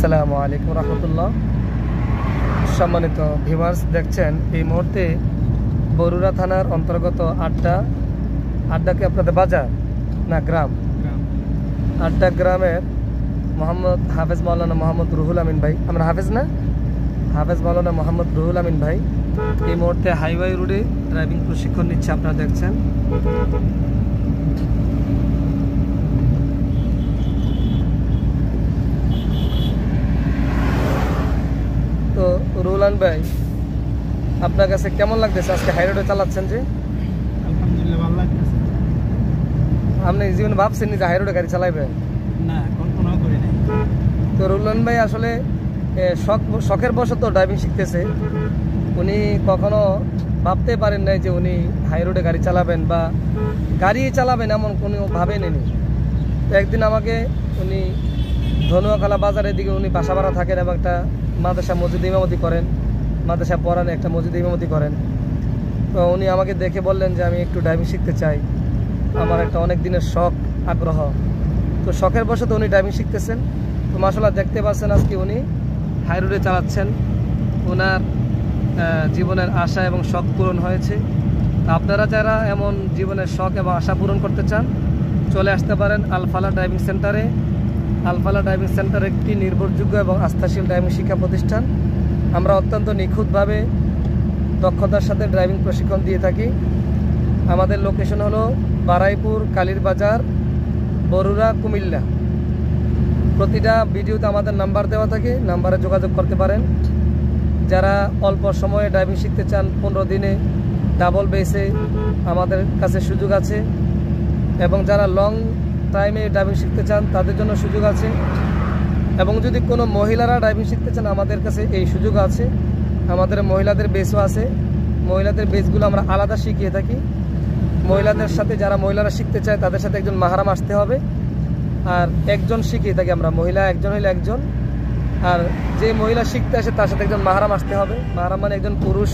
আসসালামু আলাইকুম রহমতুল্লাহ। সম্মানিত ভিউয়ার্স, দেখছেন এই মুহূর্তে বরুড়া থানার অন্তর্গত আড্ডাকে আপনাদের বাজার না গ্রাম, আড্ডা গ্রামের মোহাম্মদ হাফেজ মাওলানা মোহাম্মদ রুহুল আমিন ভাই, আমরা হাফেজ না হাফেজ মাওলানা মোহাম্মদ রুহুল আমিন ভাই এই মুহূর্তে হাইওয়ে রোডে ড্রাইভিং প্রশিক্ষণ নিচ্ছে। আপনারা দেখছেন তো রুহুল ভাই, আপনার কাছে কেমন লাগতেছে আজকে হাই রোডে চালাচ্ছেন? যে আলহামদুলিল্লাহ ভালো লাগতেছে। আপনি জীবনে ভাবছেন যে হাই রোডে গাড়ি চালাইবেন? না, কল্পনাও করি নাই। তো রুহুল ভাই আসলে শখের বশত ড্রাইভিং শিখতেছে। উনি কখনো ভাবতে পারেন নাই যে উনি হাই রোডে গাড়ি চালাবেন বা গাড়ি চালাবেন, এমন কোনো ভাবে নেই। তো একদিন আমাকে উনি ধনুয়াখালা বাজারের দিকে উনি বাসা ভাড়া থাকেন এবং একটা মাদ্রাসা মসজিদে ইমামতি করেন, মাদ্রাসা পড়ান, একটা মসজিদে ইমামতি করেন। তো উনি আমাকে দেখে বললেন যে আমি একটু ড্রাইভিং শিখতে চাই, আমার একটা অনেক দিনের শখ আগ্রহ। তো শখের বশত উনি ড্রাইভিং শিখতেছেন। তো মাশাআল্লাহ দেখতে পাচ্ছেন আজকে উনি হাই রোডে চালাচ্ছেন। ওনার জীবনের আশা এবং শখ পূরণ হয়েছে। আপনারা যারা এমন জীবনের শখ এবং আশা পূরণ করতে চান, চলে আসতে পারেন আল-ফালাহ ড্রাইভিং সেন্টারে। আল-ফালাহ ড্রাইভিং সেন্টার একটি নির্ভরযোগ্য এবং আস্থাশীল ড্রাইভিং শিক্ষা প্রতিষ্ঠান। আমরা অত্যন্ত নিখুঁতভাবে দক্ষতার সাথে ড্রাইভিং প্রশিক্ষণ দিয়ে থাকি। আমাদের লোকেশন হলো বারাইপুর, কালীর বাজার, বরুড়া, কুমিল্লা। প্রতিটা ভিডিওতে আমাদের নাম্বার দেওয়া থাকে, নাম্বারে যোগাযোগ করতে পারেন। যারা অল্প সময়ে ড্রাইভিং শিখতে চান, 15 দিনে ডাবল বেসে, আমাদের কাছে সুযোগ আছে। এবং যারা লং টাইমে ড্রাইভিং শিখতে চান, তাদের জন্য সুযোগ আছে। এবং যদি কোনো মহিলারা ড্রাইভিং শিখতে চান, আমাদের কাছে এই সুযোগ আছে। আমাদের মহিলাদের বেসও আছে। মহিলাদের বেসগুলো আমরা আলাদা শিখিয়ে থাকি। মহিলাদের সাথে যারা মহিলারা শিখতে চায়, তাদের সাথে একজন মাহরাম আসতে হবে। আর একজন শিখিয়ে থাকি আমরা, মহিলা একজন হইলে একজন। আর যে মহিলা শিখতে আসে তার সাথে একজন মাহরাম আসতে হবে। মাহরাম মানে একজন পুরুষ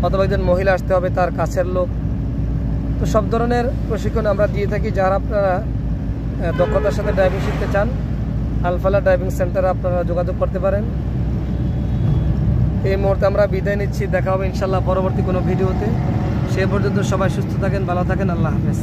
অথবা একজন মহিলা আসতে হবে, তার কাছের লোক। তো সব ধরনের প্রশিক্ষণ আমরা দিয়ে থাকি। যারা আপনারা দক্ষতার সাথে ড্রাইভিং শিখতে চান, আল-ফালাহ ড্রাইভিং সেন্টারে আপনারা যোগাযোগ করতে পারেন। এই মুহূর্তে আমরা বিদায় নিচ্ছি। দেখা হবে ইনশাল্লাহ পরবর্তী কোনো ভিডিওতে। সে পর্যন্ত সবাই সুস্থ থাকেন, ভালো থাকেন। আল্লাহ হাফেজ।